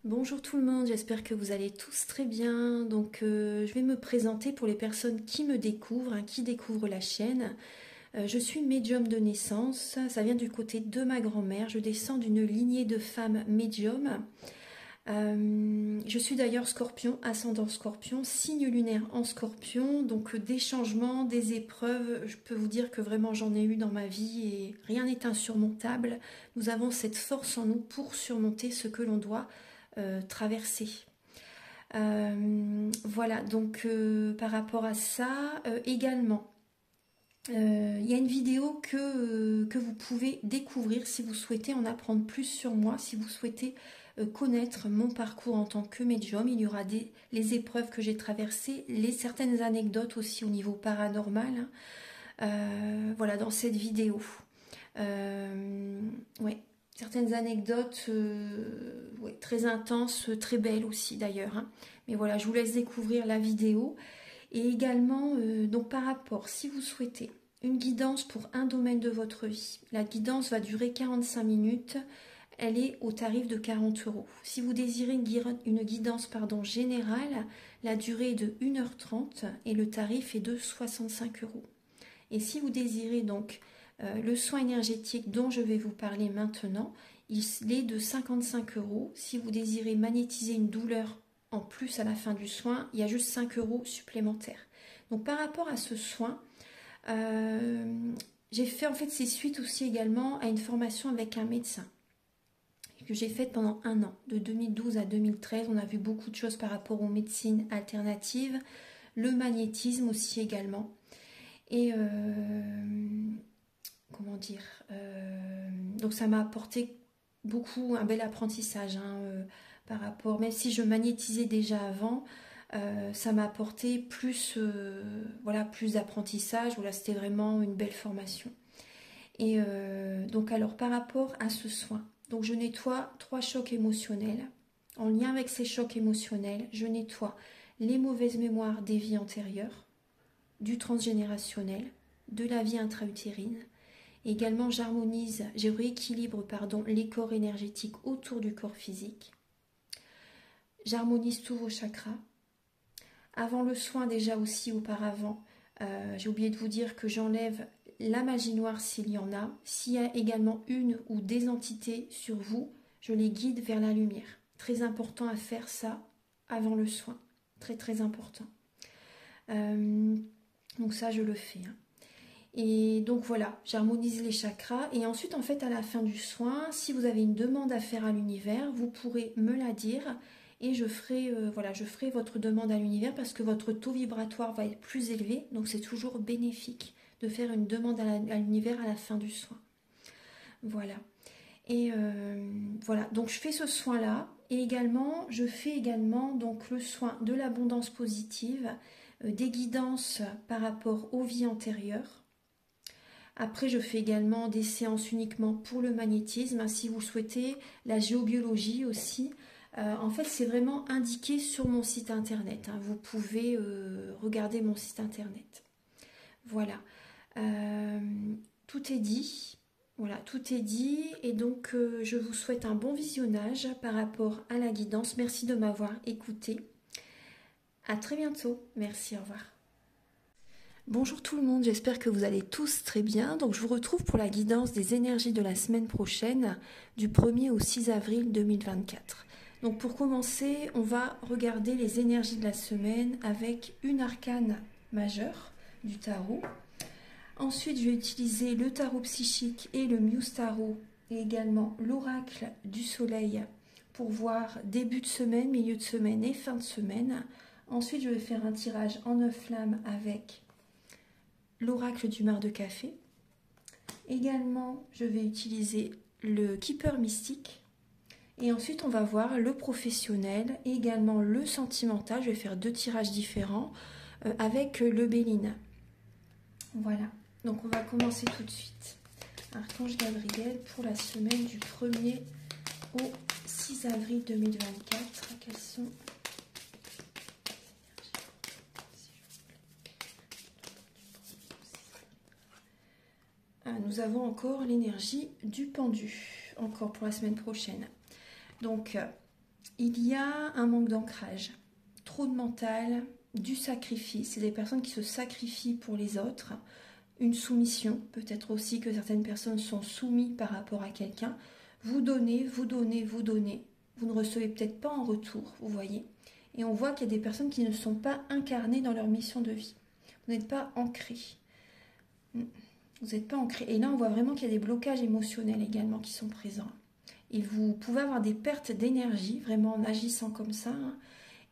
Bonjour tout le monde, j'espère que vous allez tous très bien. Donc je vais me présenter pour les personnes qui me découvrent, qui découvrent la chaîne. Je suis médium de naissance, ça vient du côté de ma grand-mère. Je descends d'une lignée de femmes médiums. Je suis d'ailleurs scorpion, ascendant scorpion, signe lunaire en scorpion. Donc des changements, des épreuves, je peux vous dire que vraiment j'en ai eu dans ma vie et rien n'est insurmontable. Nous avons cette force en nous pour surmonter ce que l'on doit traverser. Voilà, donc par rapport à ça, également, il y a une vidéo que vous pouvez découvrir si vous souhaitez en apprendre plus sur moi, si vous souhaitez connaître mon parcours en tant que médium. Il y aura les épreuves que j'ai traversées, certaines anecdotes aussi au niveau paranormal. Voilà, dans cette vidéo. Ouais. Certaines anecdotes ouais, très intenses, très belles aussi d'ailleurs. Mais voilà, je vous laisse découvrir la vidéo. Et également, donc par rapport, si vous souhaitez une guidance pour un domaine de votre vie, la guidance va durer 45 minutes. Elle est au tarif de 40 €. Si vous désirez une guidance générale, la durée est de 1h30 et le tarif est de 65 €. Et si vous désirez donc le soin énergétique dont je vais vous parler maintenant, il est de 55 €. Si vous désirez magnétiser une douleur en plus à la fin du soin, il y a juste 5 € supplémentaires. Donc par rapport à ce soin, j'ai fait en fait c'est suite aussi également à une formation avec un médecin que j'ai faite pendant un an, de 2012 à 2013. On a vu beaucoup de choses par rapport aux médecines alternatives, le magnétisme aussi également. Et comment dire, donc ça m'a apporté beaucoup, un bel apprentissage par rapport, même si je magnétisais déjà avant, ça m'a apporté plus, voilà, plus d'apprentissage. Voilà, c'était vraiment une belle formation. Et donc alors par rapport à ce soin, donc je nettoie 3 chocs émotionnels. En lien avec ces chocs émotionnels, je nettoie les mauvaises mémoires des vies antérieures, du transgénérationnel, de la vie intra-utérine. Également, je rééquilibre les corps énergétiques autour du corps physique. J'harmonise tous vos chakras. Avant le soin, déjà aussi auparavant, j'ai oublié de vous dire que j'enlève la magie noire s'il y en a. S'il y a également une ou des entités sur vous, je les guide vers la lumière. Très important à faire ça avant le soin. Très très important. Donc ça, je le fais. Et donc voilà, j'harmonise les chakras. Et ensuite, en fait, à la fin du soin, si vous avez une demande à faire à l'univers, vous pourrez me la dire. Et je ferai, voilà, je ferai votre demande à l'univers parce que votre taux vibratoire va être plus élevé. Donc c'est toujours bénéfique de faire une demande à l'univers à la fin du soin. Voilà. Et voilà, donc je fais ce soin-là. Et également, je fais également donc, le soin de l'abondance positive, des guidances par rapport aux vies antérieures. Après, je fais également des séances uniquement pour le magnétisme, si vous souhaitez, la géobiologie aussi. En fait, c'est vraiment indiqué sur mon site internet. Vous pouvez regarder mon site internet. Voilà. Tout est dit. Voilà, tout est dit. Et donc, je vous souhaite un bon visionnage par rapport à la guidance. Merci de m'avoir écouté. À très bientôt. Merci, au revoir. Bonjour tout le monde, j'espère que vous allez tous très bien. Donc je vous retrouve pour la guidance des énergies de la semaine prochaine, du 1er au 6 avril 2024. Donc pour commencer, on va regarder les énergies de la semaine avec une arcane majeure du tarot. Ensuite, je vais utiliser le tarot psychique et le Muse Tarot et également l'oracle du soleil pour voir début de semaine, milieu de semaine et fin de semaine. Ensuite, je vais faire un tirage en 9 flammes avec l'oracle du mar de café. Également, je vais utiliser le keeper mystique. Et ensuite, on va voir le professionnel et également le sentimental. Je vais faire 2 tirages différents avec le Béline. Voilà. Donc, on va commencer tout de suite. Archange Gabriel pour la semaine du 1er au 6 avril 2024. Quels sont nous avons encore l'énergie du pendu, encore pour la semaine prochaine. Donc, il y a un manque d'ancrage, trop de mental, du sacrifice. C'est des personnes qui se sacrifient pour les autres. Une soumission, peut-être aussi que certaines personnes sont soumises par rapport à quelqu'un. Vous donnez, vous donnez, vous donnez. Vous ne recevez peut-être pas en retour, vous voyez. Et on voit qu'il y a des personnes qui ne sont pas incarnées dans leur mission de vie. Vous n'êtes pas ancrés. Vous n'êtes pas ancrés. Et là, on voit vraiment qu'il y a des blocages émotionnels également qui sont présents. Et vous pouvez avoir des pertes d'énergie, vraiment en agissant comme ça.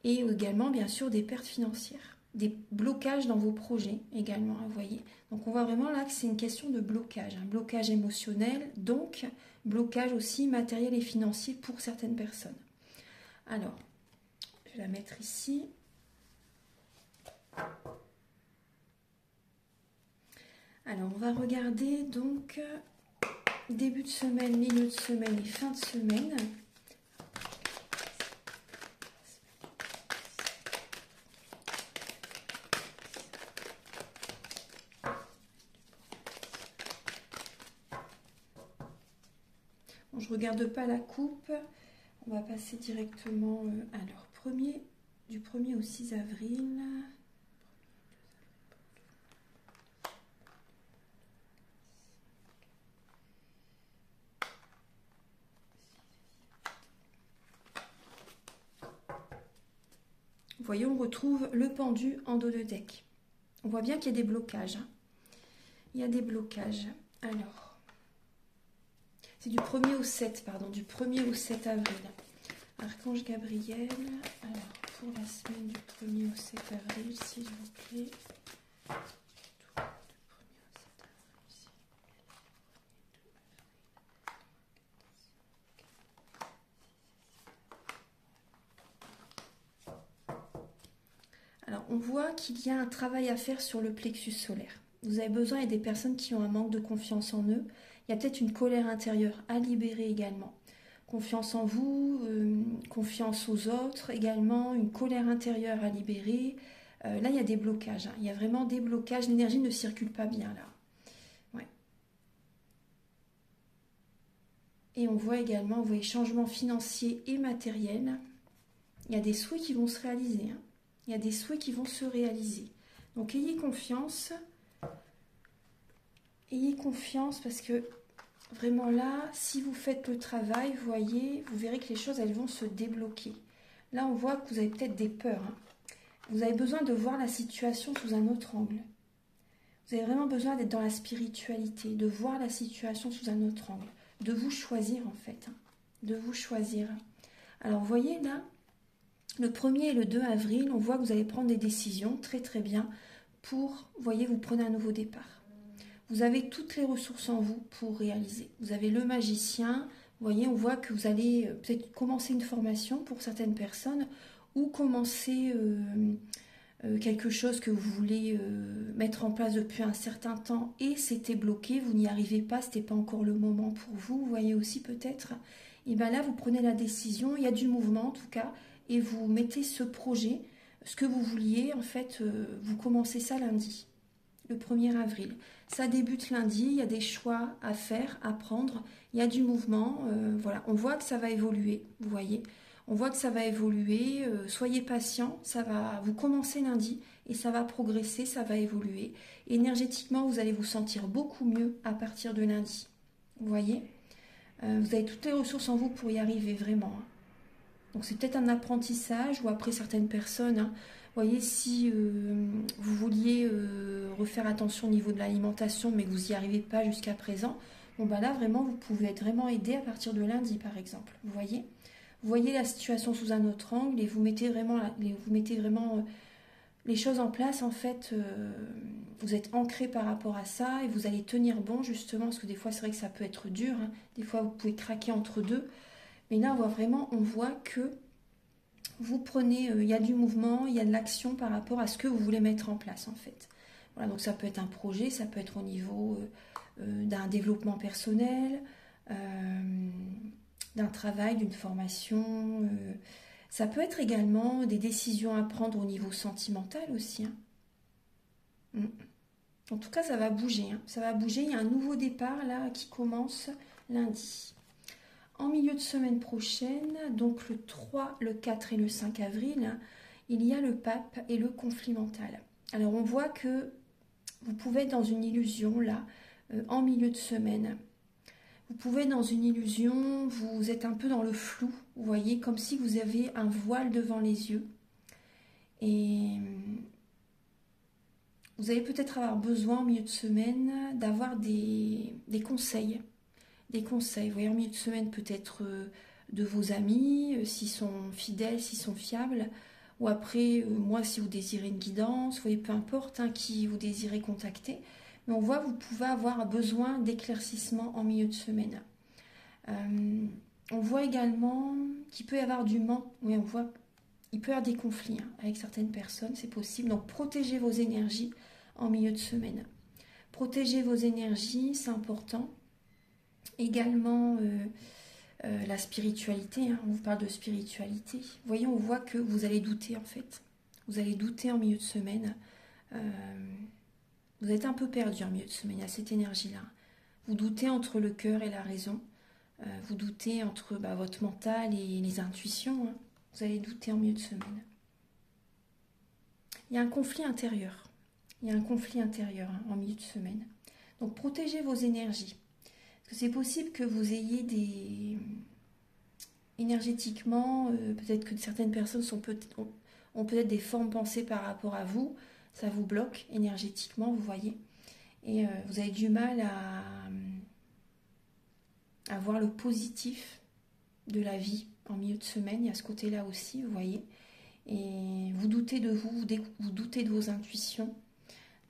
Et également, bien sûr, des pertes financières. Des blocages dans vos projets également, vous voyez. Donc, on voit vraiment là que c'est une question de blocage. Un blocage émotionnel, donc blocage aussi matériel et financier pour certaines personnes. Alors, je vais la mettre ici. Alors, on va regarder donc début de semaine, milieu de semaine et fin de semaine. Bon, je ne regarde pas la coupe. On va passer directement alors, du 1er au 6 avril. Vous voyez, on retrouve le pendu en dos de deck. On voit bien qu'il y a des blocages. Il y a des blocages. Alors, c'est du 1er au 7, pardon, du 1er au 7 avril. Archange Gabriel, alors pour la semaine du 1er au 7 avril, s'il vous plaît. Alors, on voit qu'il y a un travail à faire sur le plexus solaire. Vous avez besoin, il y a des personnes qui ont un manque de confiance en eux. Il y a peut-être une colère intérieure à libérer également. Confiance en vous, confiance aux autres également, une colère intérieure à libérer. Là, il y a des blocages. Il y a vraiment des blocages. L'énergie ne circule pas bien là. Ouais. Et on voit également, vous voyez, changements financiers et matériels. Il y a des souhaits qui vont se réaliser. Il y a des souhaits qui vont se réaliser. Donc, ayez confiance. Ayez confiance parce que vraiment là, si vous faites le travail, vous voyez, vous verrez que les choses, elles vont se débloquer. Là, on voit que vous avez peut-être des peurs. Vous avez besoin de voir la situation sous un autre angle. Vous avez vraiment besoin d'être dans la spiritualité, de voir la situation sous un autre angle, de vous choisir en fait, de vous choisir. Alors, vous voyez là, le 1er et le 2 avril, on voit que vous allez prendre des décisions très très bien pour, vous voyez, vous prenez un nouveau départ. Vous avez toutes les ressources en vous pour réaliser. Vous avez le magicien, vous voyez, on voit que vous allez peut-être commencer une formation pour certaines personnes ou commencer quelque chose que vous voulez mettre en place depuis un certain temps et c'était bloqué, vous n'y arrivez pas, ce n'était pas encore le moment pour vous, vous voyez aussi peut-être. Et bien là, vous prenez la décision, il y a du mouvement en tout cas, et vous mettez ce projet, ce que vous vouliez, en fait, vous commencez ça lundi, le 1er avril. Ça débute lundi, il y a des choix à faire, à prendre, il y a du mouvement, voilà, on voit que ça va évoluer, vous voyez. On voit que ça va évoluer, soyez patient, ça va, vous commencez lundi et ça va progresser, ça va évoluer. Énergétiquement, vous allez vous sentir beaucoup mieux à partir de lundi, vous voyez. Vous avez toutes les ressources en vous pour y arriver, vraiment. Donc c'est peut-être un apprentissage ou après certaines personnes, vous voyez, si vous vouliez refaire attention au niveau de l'alimentation mais que vous n'y arrivez pas jusqu'à présent, bon bah là vraiment vous pouvez être vraiment aidé à partir de lundi par exemple, vous voyez. Vous voyez la situation sous un autre angle et vous mettez vraiment, les choses en place en fait, vous êtes ancré par rapport à ça et vous allez tenir bon justement parce que des fois c'est vrai que ça peut être dur, des fois vous pouvez craquer entre deux, mais là on voit que vous prenez, il y a du mouvement, il y a de l'action par rapport à ce que vous voulez mettre en place en fait. Voilà, donc ça peut être un projet, ça peut être au niveau d'un développement personnel, d'un travail, d'une formation. Ça peut être également des décisions à prendre au niveau sentimental aussi. En tout cas, ça va bouger. Ça va bouger, il y a un nouveau départ là qui commence lundi. en milieu de semaine prochaine, donc le 3, le 4 et le 5 avril, il y a le pape et le conflit mental. Alors on voit que vous pouvez être dans une illusion là, en milieu de semaine. Vous pouvez être dans une illusion, vous êtes un peu dans le flou, vous voyez, comme si vous avez un voile devant les yeux. Et vous allez peut-être avoir besoin en milieu de semaine d'avoir des conseils. Des conseils, vous voyez, en milieu de semaine peut-être de vos amis, s'ils sont fidèles, s'ils sont fiables. Ou après, moi, si vous désirez une guidance, vous voyez, peu importe qui vous désirez contacter. Mais on voit que vous pouvez avoir besoin d'éclaircissement en milieu de semaine. On voit également qu'il peut y avoir du manque. Oui, on voit, il peut y avoir des conflits avec certaines personnes, c'est possible. Donc, protégez vos énergies en milieu de semaine. Protégez vos énergies, c'est important. Également, la spiritualité, on vous parle de spiritualité. Vous voyez, on voit que vous allez douter en fait. Vous allez douter en milieu de semaine. Vous êtes un peu perdu en milieu de semaine, il y a cette énergie-là. Vous doutez entre le cœur et la raison. Vous doutez entre votre mental et les intuitions. Vous allez douter en milieu de semaine. Il y a un conflit intérieur. Il y a un conflit intérieur en milieu de semaine. Donc protégez vos énergies. Parce que c'est possible que vous ayez des... Énergétiquement, peut-être que certaines personnes ont peut-être des formes pensées par rapport à vous. Ça vous bloque énergétiquement, vous voyez. Et vous avez du mal à voir le positif de la vie en milieu de semaine. Il y a ce côté-là aussi, vous voyez. Et vous doutez de vous, vous doutez de vos intuitions.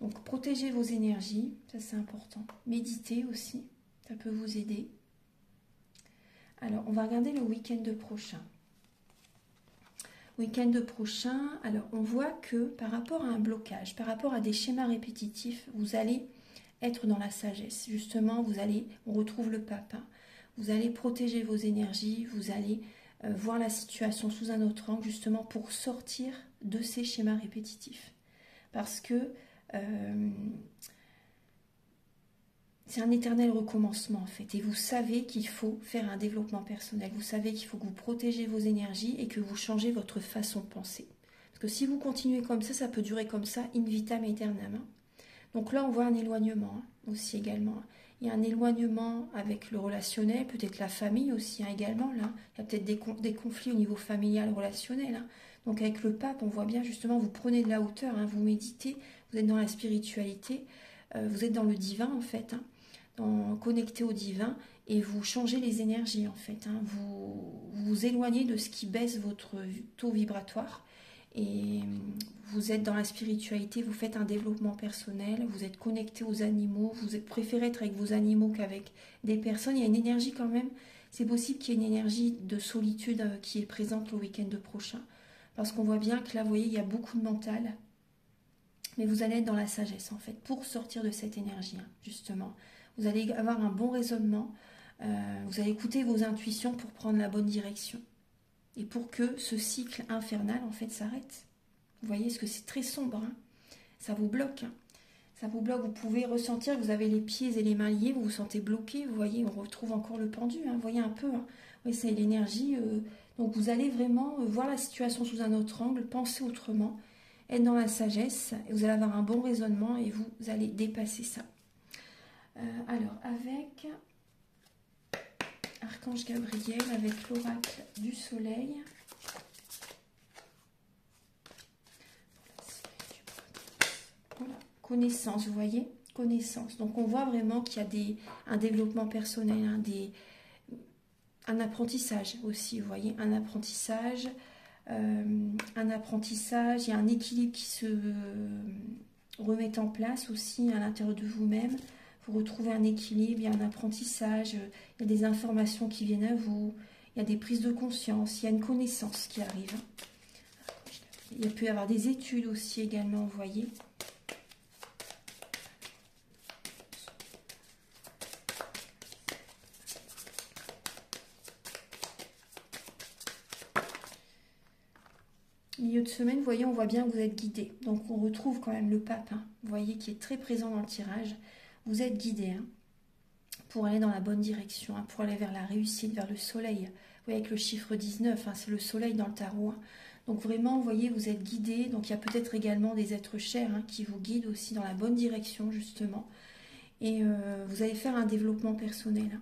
Donc protégez vos énergies, ça c'est important. Méditez aussi, ça peut vous aider. Alors, on va regarder le week-end prochain. Week-end prochain, alors on voit que par rapport à un blocage, par rapport à des schémas répétitifs, vous allez être dans la sagesse. Justement, on retrouve le pape. Vous allez protéger vos énergies, vous allez voir la situation sous un autre angle, justement pour sortir de ces schémas répétitifs. Parce que c'est un éternel recommencement en fait. Et vous savez qu'il faut faire un développement personnel. Vous savez qu'il faut que vous protégez vos énergies et que vous changez votre façon de penser. Parce que si vous continuez comme ça peut durer comme ça, in vitam aeternam. Donc là, on voit un éloignement aussi également. Il y a un éloignement avec le relationnel, peut-être la famille aussi également. Là. Il y a peut-être des conflits au niveau familial, relationnel. Donc avec le pape, on voit bien justement, vous prenez de la hauteur, vous méditez, vous êtes dans la spiritualité, vous êtes dans le divin en fait. Connecté au divin et vous changez les énergies en fait. Vous vous éloignez de ce qui baisse votre taux vibratoire et vous êtes dans la spiritualité, vous faites un développement personnel, vous êtes connecté aux animaux, vous préférez être avec vos animaux qu'avec des personnes. Il y a une énergie quand même, c'est possible qu'il y ait une énergie de solitude qui est présente le week-end prochain parce qu'on voit bien que là, vous voyez, il y a beaucoup de mental. Mais vous allez être dans la sagesse en fait pour sortir de cette énergie justement. Vous allez avoir un bon raisonnement, vous allez écouter vos intuitions pour prendre la bonne direction. Et pour que ce cycle infernal, en fait, s'arrête. Vous voyez, parce que c'est très sombre, ça vous bloque. Ça vous bloque, vous pouvez ressentir que vous avez les pieds et les mains liés, vous vous sentez bloqué, vous voyez, on retrouve encore le pendu, vous voyez un peu. Oui, c'est l'énergie. Donc vous allez vraiment voir la situation sous un autre angle, penser autrement, être dans la sagesse, et vous allez avoir un bon raisonnement et vous allez dépasser ça. Alors, avec Archange Gabriel, avec l'oracle du soleil. Voilà, connaissance, vous voyez, connaissance. Donc, on voit vraiment qu'il y a un développement personnel, un apprentissage aussi, vous voyez, un apprentissage, il y a un équilibre qui se remet en place aussi à l'intérieur de vous-même. Vous retrouvez un équilibre, il y a un apprentissage, il y a des informations qui viennent à vous, il y a des prises de conscience, il y a une connaissance qui arrive. Il peut y avoir des études aussi également, vous voyez. Milieu de semaine, vous voyez, on voit bien que vous êtes guidé. Donc on retrouve quand même le pape, vous voyez, qui est très présent dans le tirage. Vous êtes guidé. pour aller dans la bonne direction, hein, pour aller vers la réussite, vers le soleil. Vous voyez, avec le chiffre 19, hein, c'est le soleil dans le tarot. Hein. Donc vraiment, vous voyez, vous êtes guidé. Donc il y a peut-être également des êtres chers, hein, qui vous guident aussi dans la bonne direction, justement. Et vous allez faire un développement personnel. Hein.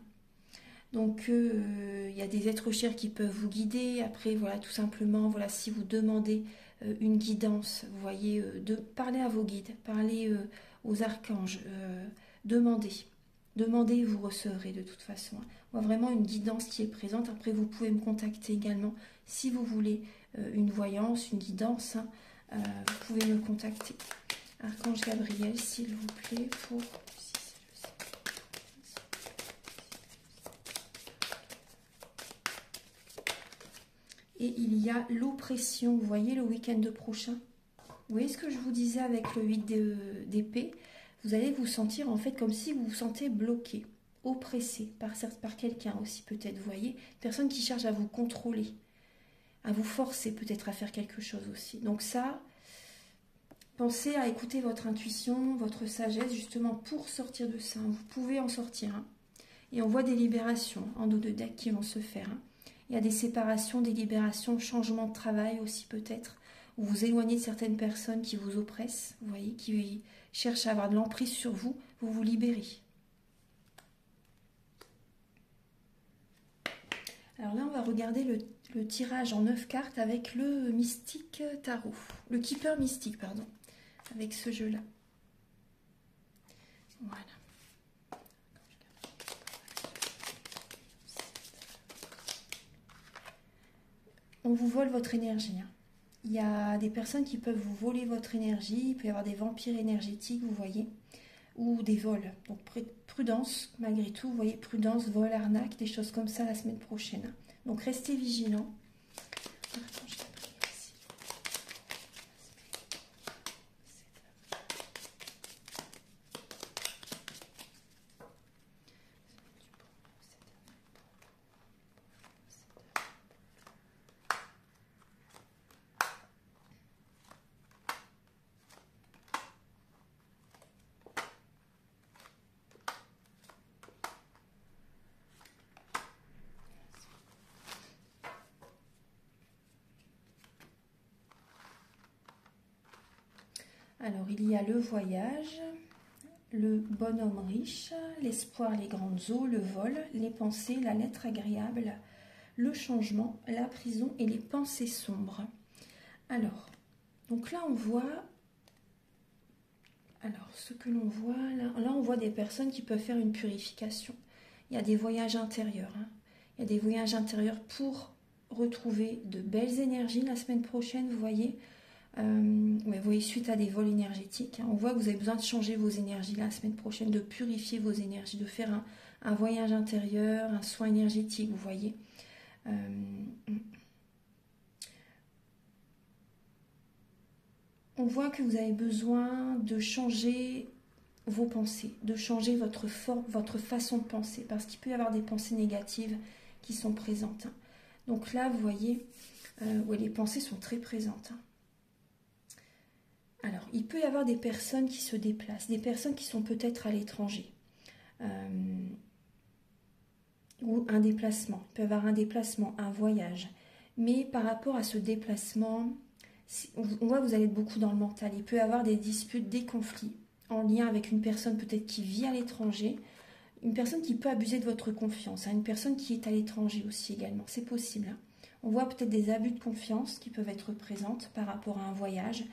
Donc il y a des êtres chers qui peuvent vous guider. Après, voilà, tout simplement, voilà, si vous demandez une guidance, vous voyez, de parler à vos guides, parler aux archanges, demandez. Demandez, vous recevrez de toute façon. On voit vraiment une guidance qui est présente. Après, vous pouvez me contacter également si vous voulez une voyance, une guidance. Hein, vous pouvez me contacter. Archange Gabriel, s'il vous plaît, pour... Et il y a l'oppression, vous voyez, le week-end prochain. Vous voyez ce que je vous disais avec le 8 d'épée? Vous allez vous sentir en fait comme si vous vous sentez bloqué, oppressé par quelqu'un aussi peut-être, vous voyez. Personne qui cherche à vous contrôler, à vous forcer peut-être à faire quelque chose aussi. Donc ça, pensez à écouter votre intuition, votre sagesse justement pour sortir de ça. Vous pouvez en sortir. Hein. Et on voit des libérations en dos de deck qui vont se faire. Hein. Il y a des séparations, des libérations, changements de travail aussi peut-être. Vous vous éloignez de certaines personnes qui vous oppressent, vous voyez, qui cherchent à avoir de l'emprise sur vous, vous vous libérez. Alors là, on va regarder le tirage en 9 cartes avec le Mystique Tarot. Le Keeper Mystique, pardon, avec ce jeu-là. Voilà. On vous vole votre énergie. Hein. Il y a des personnes qui peuvent vous voler votre énergie. Il peut y avoir des vampires énergétiques, vous voyez, ou des vols. Donc prudence, malgré tout, vous voyez, prudence, vol, arnaque, des choses comme ça la semaine prochaine. Donc restez vigilants. Alors, il y a le voyage, le bonhomme riche, l'espoir, les grandes eaux, le vol, les pensées, la lettre agréable, le changement, la prison et les pensées sombres. Alors, donc là, on voit... Alors, ce que l'on voit, là, on voit des personnes qui peuvent faire une purification. Il y a des voyages intérieurs. Hein. Il y a des voyages intérieurs pour retrouver de belles énergies la semaine prochaine, vous voyez. Vous voyez, suite à des vols énergétiques, hein, on voit que vous avez besoin de changer vos énergies la semaine prochaine, de purifier vos énergies, de faire un voyage intérieur, un soin énergétique, vous voyez. On voit que vous avez besoin de changer vos pensées, de changer votre façon de penser, parce qu'il peut y avoir des pensées négatives qui sont présentes. Hein. Donc là, vous voyez, les pensées sont très présentes. Hein. Alors, il peut y avoir des personnes qui se déplacent, des personnes qui sont peut-être à l'étranger. Ou un déplacement. Il peut y avoir un déplacement, un voyage. Mais par rapport à ce déplacement, on voit que vous allez être beaucoup dans le mental. Il peut y avoir des disputes, des conflits en lien avec une personne peut-être qui vit à l'étranger, une personne qui peut abuser de votre confiance, hein, une personne qui est à l'étranger aussi également. C'est possible. Hein. On voit peut-être des abus de confiance qui peuvent être présentes par rapport à un voyage,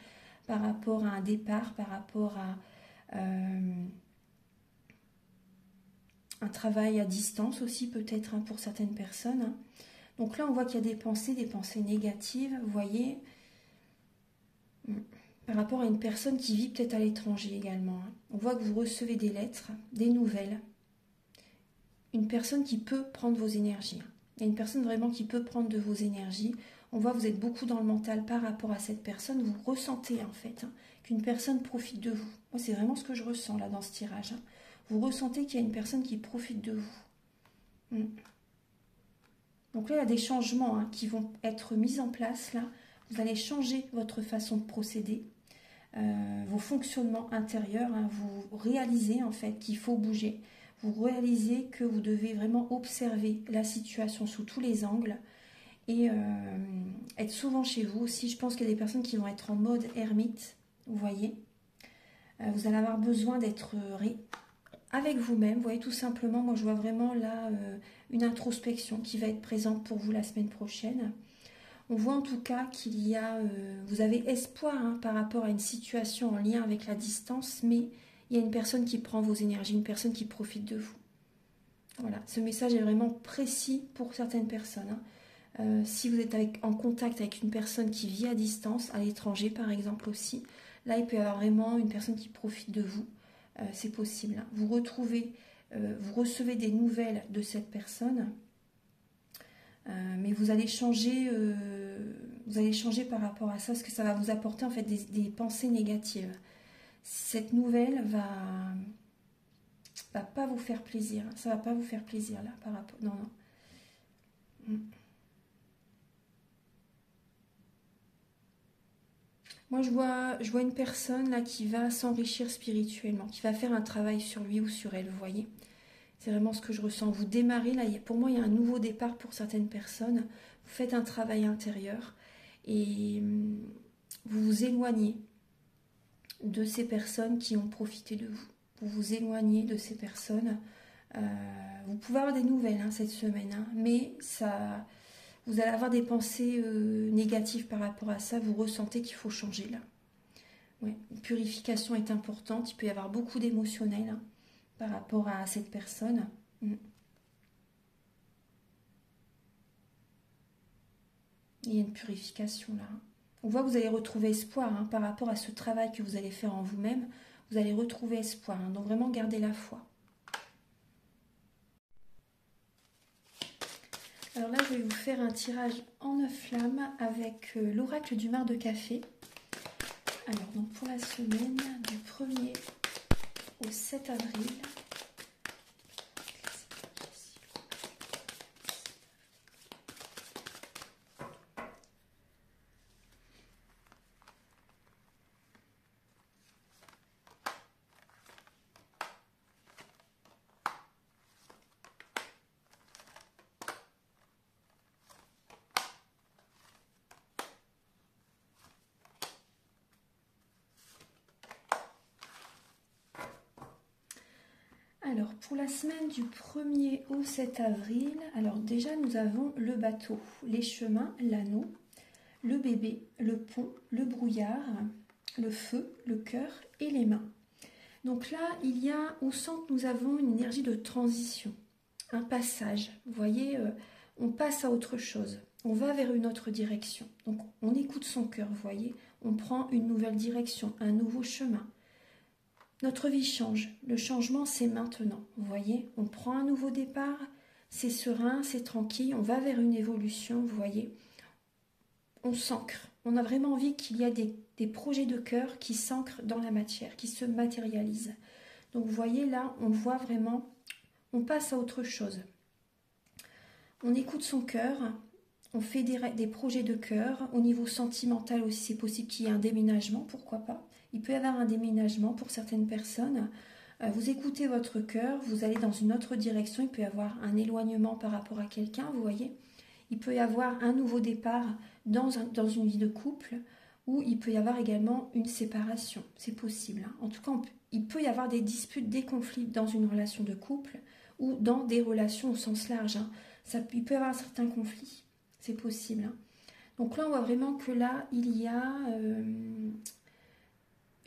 par rapport à un départ, par rapport à un travail à distance aussi peut-être, hein, pour certaines personnes. Hein. Donc là, on voit qu'il y a des pensées négatives, vous voyez, par rapport à une personne qui vit peut-être à l'étranger également. Hein. On voit que vous recevez des lettres, des nouvelles, une personne qui peut prendre vos énergies. Hein. Il y a une personne vraiment qui peut prendre de vos énergies. On voit que vous êtes beaucoup dans le mental par rapport à cette personne. Vous ressentez en fait, hein, qu'une personne profite de vous. Moi, c'est vraiment ce que je ressens là dans ce tirage. Hein. Vous ressentez qu'il y a une personne qui profite de vous. Donc là, il y a des changements, hein, qui vont être mis en place. Là, vous allez changer votre façon de procéder, vos fonctionnements intérieurs. Hein, vous réalisez en fait qu'il faut bouger. vous réalisez que vous devez vraiment observer la situation sous tous les angles et être souvent chez vous aussi. Je pense qu'il y a des personnes qui vont être en mode ermite, vous voyez. Vous allez avoir besoin d'être avec vous-même, vous voyez, tout simplement. Moi, je vois vraiment là une introspection qui va être présente pour vous la semaine prochaine. On voit en tout cas qu'il y a, vous avez espoir hein, par rapport à une situation en lien avec la distance, mais il y a une personne qui prend vos énergies, une personne qui profite de vous. Voilà, ce message est vraiment précis pour certaines personnes. Hein. Si vous êtes en contact avec une personne qui vit à distance, à l'étranger par exemple aussi, là il peut y avoir vraiment une personne qui profite de vous. C'est possible. Hein. Vous recevez des nouvelles de cette personne. Mais vous allez changer par rapport à ça, parce que ça va vous apporter en fait des pensées négatives. Cette nouvelle va pas vous faire plaisir. Ça va pas vous faire plaisir là par rapport. Non, non. Moi je vois une personne là qui va s'enrichir spirituellement, qui va faire un travail sur lui ou sur elle, vous voyez. C'est vraiment ce que je ressens. Vous démarrez, là, pour moi, il y a un nouveau départ pour certaines personnes. Vous faites un travail intérieur et vous vous éloignez de ces personnes qui ont profité de vous. Vous vous éloignez de ces personnes. Vous pouvez avoir des nouvelles hein, cette semaine, hein, mais vous allez avoir des pensées négatives par rapport à ça. Vous ressentez qu'il faut changer là. Ouais. Une purification est importante. Il peut y avoir beaucoup d'émotionnel. Hein, par rapport à cette personne. Il y a une purification là. On voit que vous allez retrouver espoir hein, par rapport à ce travail que vous allez faire en vous-même. Vous allez retrouver espoir. Hein, donc vraiment gardez la foi. Alors là, je vais vous faire un tirage en 9 flammes avec l'oracle du mar de café. Alors donc pour la semaine du 1er au 7 avril. Alors, pour la semaine du 1er au 7 avril, alors déjà nous avons le bateau, les chemins, l'anneau, le bébé, le pont, le brouillard, le feu, le cœur et les mains. Donc là, il y a au centre, nous avons une énergie de transition, un passage. Vous voyez, on passe à autre chose, on va vers une autre direction. Donc on écoute son cœur, vous voyez, on prend une nouvelle direction, un nouveau chemin. Notre vie change. Le changement, c'est maintenant. Vous voyez, on prend un nouveau départ, c'est serein, c'est tranquille, on va vers une évolution, vous voyez. On s'ancre. On a vraiment envie qu'il y ait des projets de cœur qui s'ancrent dans la matière, qui se matérialisent. Donc vous voyez là, on voit vraiment, on passe à autre chose. On écoute son cœur, on fait des projets de cœur. Au niveau sentimental aussi, c'est possible qu'il y ait un déménagement, pourquoi pas. Il peut y avoir un déménagement pour certaines personnes. Vous écoutez votre cœur, vous allez dans une autre direction. Il peut y avoir un éloignement par rapport à quelqu'un, vous voyez. Il peut y avoir un nouveau départ dans une vie de couple, ou il peut y avoir également une séparation. C'est possible. Hein. En tout cas, il peut y avoir des disputes, des conflits dans une relation de couple, ou dans des relations au sens large. Hein. Il peut y avoir certains conflits. C'est possible. Hein. Donc là, on voit vraiment que là, il y a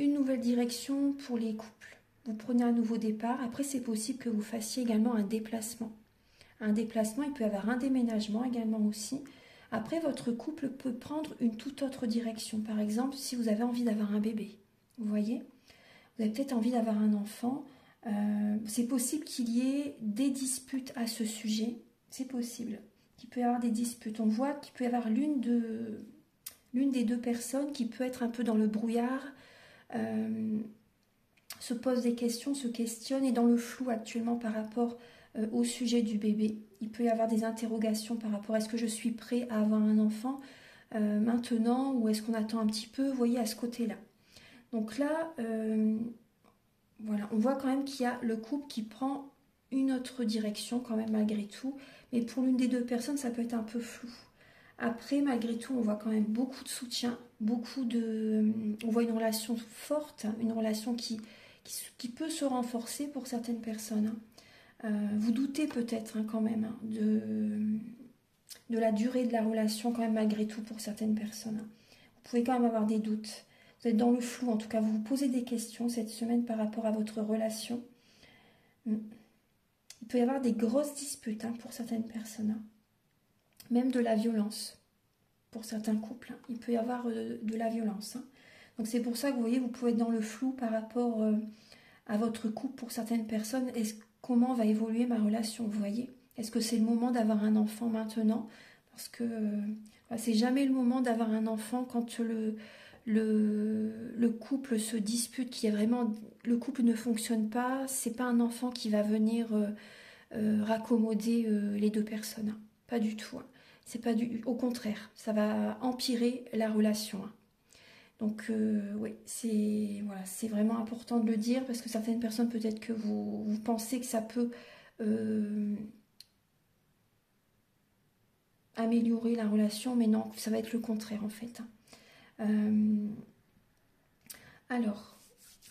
une nouvelle direction pour les couples. Vous prenez un nouveau départ. Après, c'est possible que vous fassiez également un déplacement. Un déplacement, il peut y avoir un déménagement également aussi. Après, votre couple peut prendre une toute autre direction. Par exemple, si vous avez envie d'avoir un bébé, vous voyez, vous avez peut-être envie d'avoir un enfant. C'est possible qu'il y ait des disputes à ce sujet. C'est possible qu'il peut y avoir des disputes. On voit qu'il peut y avoir l'une des deux personnes qui peut être un peu dans le brouillard, se pose des questions, se questionne, et dans le flou actuellement par rapport au sujet du bébé. Il peut y avoir des interrogations par rapport à est-ce que je suis prêt à avoir un enfant maintenant, ou est-ce qu'on attend un petit peu, vous voyez, à ce côté-là. Donc là, voilà, on voit quand même qu'il y a le couple qui prend une autre direction quand même malgré tout. Mais pour l'une des deux personnes, ça peut être un peu flou. Après, malgré tout, on voit quand même beaucoup de soutien, on voit une relation forte, une relation qui peut se renforcer pour certaines personnes. Vous doutez peut-être quand même de la durée de la relation quand même malgré tout pour certaines personnes. Vous pouvez quand même avoir des doutes. Vous êtes dans le flou, en tout cas vous vous posez des questions cette semaine par rapport à votre relation. Il peut y avoir des grosses disputes pour certaines personnes. Même de la violence pour certains couples. Il peut y avoir de la violence. Donc c'est pour ça que vous voyez, vous pouvez être dans le flou par rapport à votre couple pour certaines personnes. Comment va évoluer ma relation, vous voyez? Est-ce que c'est le moment d'avoir un enfant maintenant? Parce que c'est jamais le moment d'avoir un enfant quand le couple se dispute, qu'il y a vraiment, le couple ne fonctionne pas, c'est pas un enfant qui va venir raccommoder les deux personnes. Pas du tout. C'est pas au contraire, ça va empirer la relation. Donc oui, c'est vraiment important de le dire parce que certaines personnes, peut-être que vous pensez que ça peut améliorer la relation, mais non, ça va être le contraire en fait. Alors,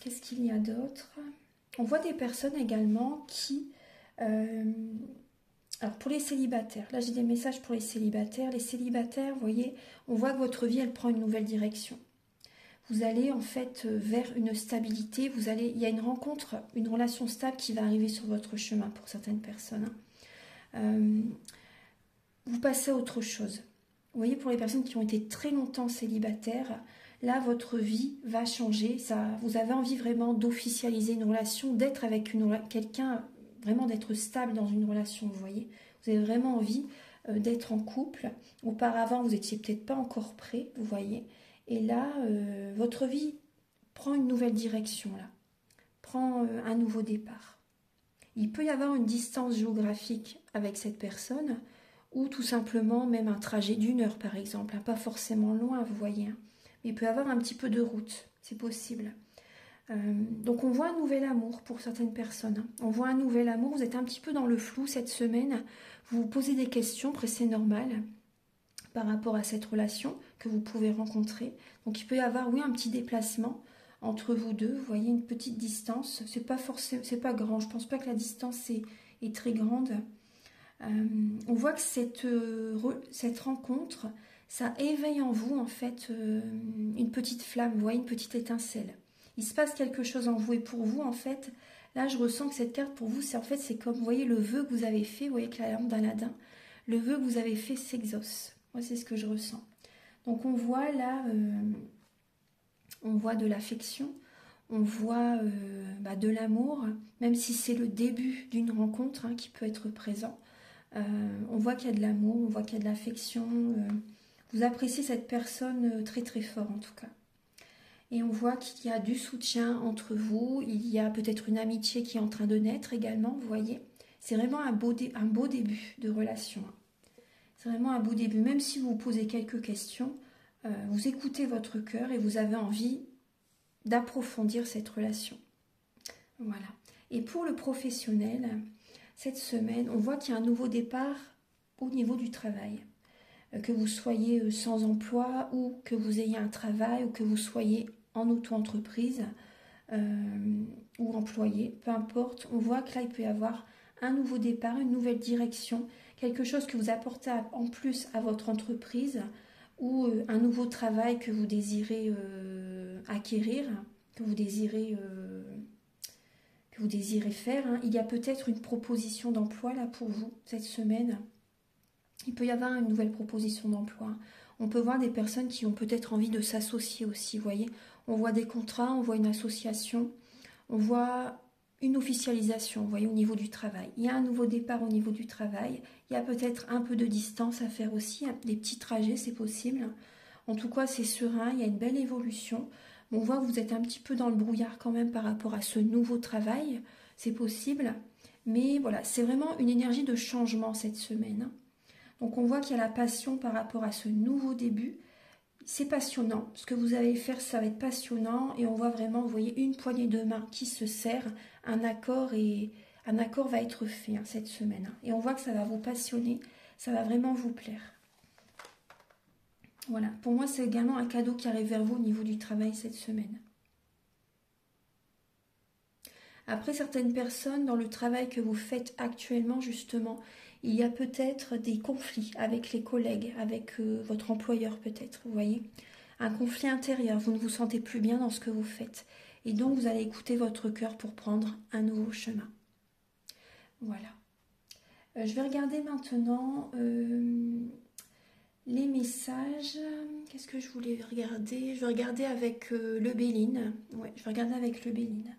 qu'est-ce qu'il y a d'autre? On voit des personnes également qui... alors pour les célibataires, là j'ai des messages pour les célibataires. Les célibataires, vous voyez, on voit que votre vie, elle prend une nouvelle direction. Vous allez en fait vers une stabilité, il y a une rencontre, une relation stable qui va arriver sur votre chemin pour certaines personnes. Vous passez à autre chose. Vous voyez, pour les personnes qui ont été très longtemps célibataires, là votre vie va changer. Vous avez envie vraiment d'officialiser une relation, d'être avec quelqu'un, vraiment d'être stable dans une relation, vous voyez. Vous avez vraiment envie d'être en couple. Auparavant, vous n'étiez peut-être pas encore prêt, vous voyez. Et là, votre vie prend une nouvelle direction, là. Prend un nouveau départ. Il peut y avoir une distance géographique avec cette personne, ou tout simplement même un trajet d'1 heure, par exemple. Pas forcément loin, vous voyez. Mais il peut y avoir un petit peu de route, c'est possible. Donc on voit un nouvel amour pour certaines personnes. On voit un nouvel amour, vous êtes un petit peu dans le flou cette semaine. Vous vous posez des questions, après c'est normal, par rapport à cette relation que vous pouvez rencontrer. Donc il peut y avoir, oui, un petit déplacement entre vous deux. Vous voyez, une petite distance. C'est pas grand. Je pense pas que la distance est très grande. On voit que cette rencontre, ça éveille en vous en fait une petite flamme. Vous voyez, une petite étincelle. Il se passe quelque chose en vous et pour vous en fait. Là, je ressens que cette carte pour vous, c'est comme, vous voyez, le vœu que vous avez fait. Vous voyez, avec la lampe d'Aladin, le vœu que vous avez fait s'exauce. Moi, c'est ce que je ressens. Donc, on voit là, on voit de l'affection, on voit de l'amour, même si c'est le début d'une rencontre qui peut être présent. On voit qu'il y a de l'amour, on voit qu'il y a de l'affection. Vous appréciez cette personne très très fort en tout cas. Et on voit qu'il y a du soutien entre vous, il y a peut-être une amitié qui est en train de naître également, vous voyez. C'est vraiment un beau début de relation. C'est vraiment un beau début. Même si vous vous posez quelques questions, vous écoutez votre cœur et vous avez envie d'approfondir cette relation. Voilà. Et pour le professionnel, cette semaine, on voit qu'il y a un nouveau départ au niveau du travail. Que vous soyez sans emploi ou que vous ayez un travail ou que vous soyez en auto-entreprise ou employé, peu importe, on voit que là il peut y avoir un nouveau départ, une nouvelle direction, quelque chose que vous apportez en plus à votre entreprise ou un nouveau travail que vous désirez acquérir, que vous désirez faire. Il y a peut-être une proposition d'emploi là pour vous cette semaine. Il peut y avoir une nouvelle proposition d'emploi. On peut voir des personnes qui ont peut-être envie de s'associer aussi, vous voyez. On voit des contrats, on voit une association, on voit une officialisation, vous voyez, au niveau du travail. Il y a un nouveau départ au niveau du travail. Il y a peut-être un peu de distance à faire aussi, des petits trajets, c'est possible. En tout cas, c'est serein, il y a une belle évolution. On voit que vous êtes un petit peu dans le brouillard quand même par rapport à ce nouveau travail, c'est possible. Mais voilà, c'est vraiment une énergie de changement cette semaine. Donc on voit qu'il y a la passion par rapport à ce nouveau début. C'est passionnant. Ce que vous allez faire, ça va être passionnant. Et on voit vraiment, vous voyez, une poignée de main qui se serre. Un accord Un accord va être fait cette semaine. Hein. Et on voit que ça va vous passionner, ça va vraiment vous plaire. Voilà, pour moi c'est également un cadeau qui arrive vers vous au niveau du travail cette semaine. Après, certaines personnes, dans le travail que vous faites actuellement, justement, il y a peut-être des conflits avec les collègues, avec votre employeur peut-être, vous voyez. Un conflit intérieur, vous ne vous sentez plus bien dans ce que vous faites. Et donc, vous allez écouter votre cœur pour prendre un nouveau chemin. Voilà. Je vais regarder maintenant les messages. Qu'est-ce que je voulais regarder? Je vais regarder avec le Béline. Ouais, je vais regarder avec le Béline.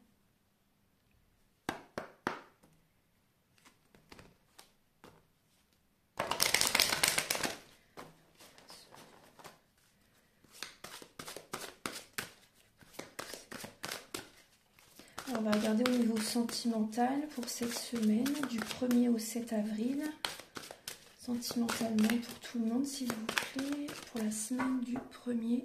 On va regarder au niveau sentimental pour cette semaine, du 1er au 7 avril. Sentimentalement pour tout le monde, s'il vous plaît, pour la semaine du 1er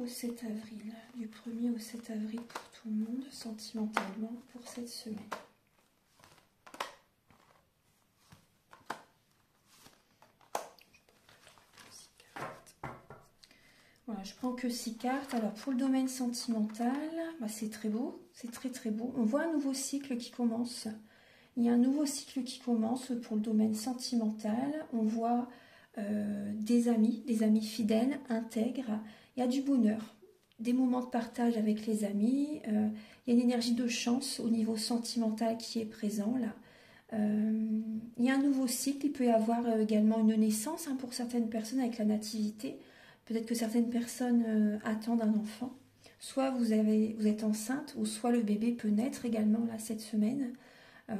au 7 avril. Du 1er au 7 avril pour tout le monde, sentimentalement pour cette semaine. Voilà, je prends que 6 cartes. Alors pour le domaine sentimental, c'est très beau, c'est très très beau. On voit un nouveau cycle qui commence. Il y a un nouveau cycle qui commence pour le domaine sentimental. On voit des amis fidèles, intègres. Il y a du bonheur, des moments de partage avec les amis. Il y a une énergie de chance au niveau sentimental qui est présent là. Il y a un nouveau cycle. Il peut y avoir également une naissance pour certaines personnes avec la nativité. Peut-être que certaines personnes attendent un enfant. Soit vous êtes enceinte, ou soit le bébé peut naître également là cette semaine.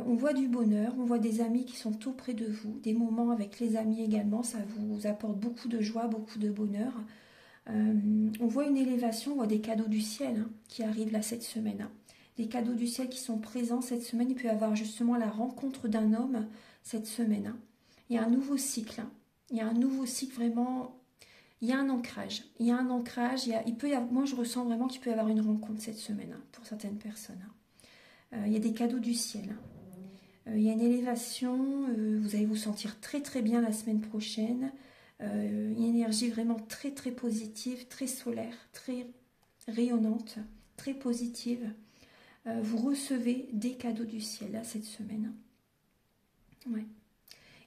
On voit du bonheur, on voit des amis qui sont auprès de vous, des moments avec les amis également, ça vous apporte beaucoup de joie, beaucoup de bonheur. On voit une élévation, on voit des cadeaux du ciel qui arrivent là cette semaine. Des cadeaux du ciel qui sont présents cette semaine, il peut y avoir justement la rencontre d'un homme cette semaine. Il y a un nouveau cycle, il y a un nouveau cycle vraiment... Il y a un ancrage, moi je ressens vraiment qu'il peut y avoir une rencontre cette semaine pour certaines personnes. Il y a des cadeaux du ciel. Il y a une élévation, vous allez vous sentir très très bien la semaine prochaine. Une énergie vraiment très très positive, très solaire, très rayonnante, très positive. Vous recevez des cadeaux du ciel là, cette semaine. Ouais.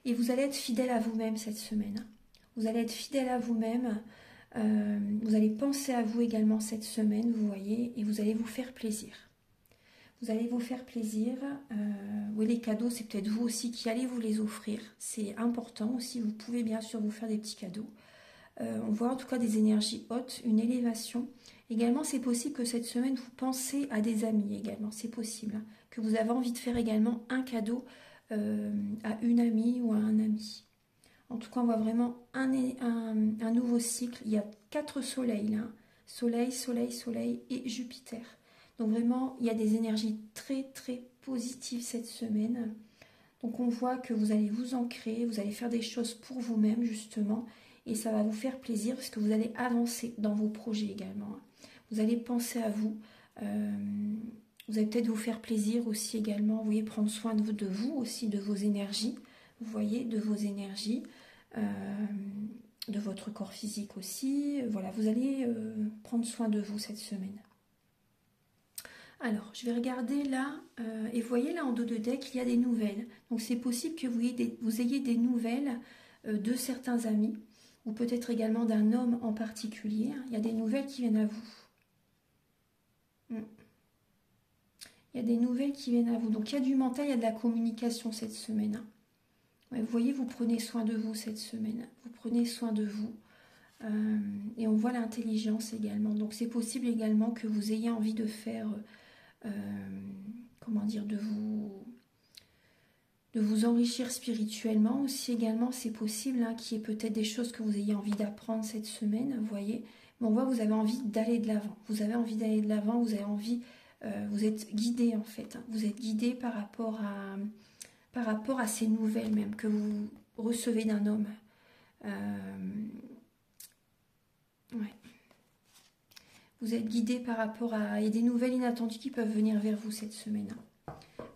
Et vous allez être fidèle à vous-même cette semaine. Vous allez être fidèle à vous-même, vous allez penser à vous également cette semaine, vous voyez, et vous allez vous faire plaisir. Vous allez vous faire plaisir. Oui, les cadeaux, c'est peut-être vous aussi qui allez vous les offrir. C'est important aussi, vous pouvez bien sûr vous faire des petits cadeaux. On voit en tout cas des énergies hautes, une élévation. Également, c'est possible que cette semaine, vous pensez à des amis également, c'est possible. Que vous avez envie de faire également un cadeau à une amie ou à un ami. En tout cas, on voit vraiment un nouveau cycle. Il y a 4 soleils là. Soleil, Soleil, Soleil et Jupiter. Donc vraiment, il y a des énergies très très positives cette semaine. Donc on voit que vous allez vous ancrer, vous allez faire des choses pour vous-même justement. Et ça va vous faire plaisir parce que vous allez avancer dans vos projets également. Vous allez penser à vous. Vous allez peut-être vous faire plaisir aussi également. Vous voyez, prendre soin de vous aussi, de vos énergies. Vous voyez, de vos énergies. De votre corps physique aussi. Voilà, vous allez prendre soin de vous cette semaine. Alors, je vais regarder là, et vous voyez là en dos de deck, il y a des nouvelles. Donc c'est possible que vous ayez des nouvelles de certains amis, ou peut-être également d'un homme en particulier. Il y a des nouvelles qui viennent à vous. Il y a des nouvelles qui viennent à vous. Donc il y a du mental, il y a de la communication cette semaine. Ouais, vous voyez, vous prenez soin de vous cette semaine. Vous prenez soin de vous. Et on voit l'intelligence également. Donc c'est possible également que vous ayez envie de faire... comment dire, de vous enrichir spirituellement aussi également, c'est possible qu'il y ait peut-être des choses que vous ayez envie d'apprendre cette semaine, vous voyez. Mais on voit que vous avez envie d'aller de l'avant. Vous avez envie d'aller de l'avant, vous avez envie, vous êtes guidé en fait. Vous êtes guidé par rapport à ces nouvelles même que vous recevez d'un homme. Ouais. Vous êtes guidé par rapport à... Il y a des nouvelles inattendues qui peuvent venir vers vous cette semaine.